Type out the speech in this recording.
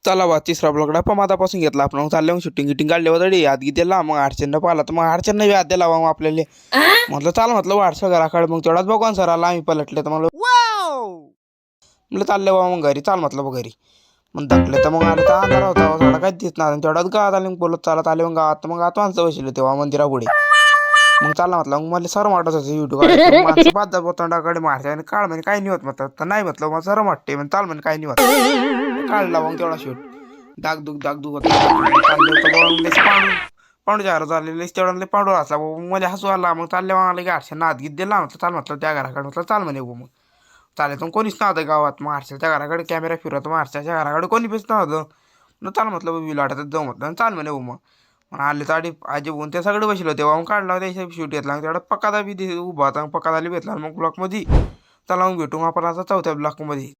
चला बा तिसरा ब्लॉग मादापासून घेतला आपण मग चालले मग शूटिंग गिटिंग काढले होते हात दिला मग अडचण पाहिला तर मग अडचण बी हात दिला मग आपल्याला म्हटलं चाल म्हटलं वाटसं घराकडे मग तेवढाच बघून सर आला आम्ही पलटले तर म्हटलं चालले बाबा मग घरी चाल म्हटलं बघ घरी मग धकले तर मग आले तर अंधारा होता थोडा काहीच दिसत नाही तेवढ्याच गावात आले मग बोलत चालत आले मग गावात माणसं बसले तेव्हा मंदिरापुढे मग चालला म्हटलं मग मला सरम वाटत होतं युट्यूब माणसं पाच बोतांडाकडे मारते आणि काळ म्हणे काही नाही होत म्हटलं तर नाही म्हटलं मग सरम वाटते मग चाल म्हणे काही नाही होत काढला मग तेवढा शूट दागदुग होत पांडू पांडू चार चाललेले तेवढा पांडू असला मला हसू आला मग चालले मग आले की आठशे नात गीत दिला म्हटलं चाल म्हटलं त्या घराकडे म्हटलं चाल म्हणे मग चालेल तर कोणीच नव्हतं गावात मग आरशाच्या घराकडे कॅमेरा फिरवतो मग आरशाच्या घराकडे कोणी पेच नव्हतं मग चाल म्हटलं विल वाटत जाऊ म्हटलं चाल म्हणे मग आले तर आजी बोन ते सगळे बसले होते मग काढला त्याच्या शूट घेतला तेवढा पक्का बी उभा होता पक्का झाली भेटला मग ब्लॉकमध्ये चला मग भेटू आपण आता चौथ्या ब्लॉकमध्ये.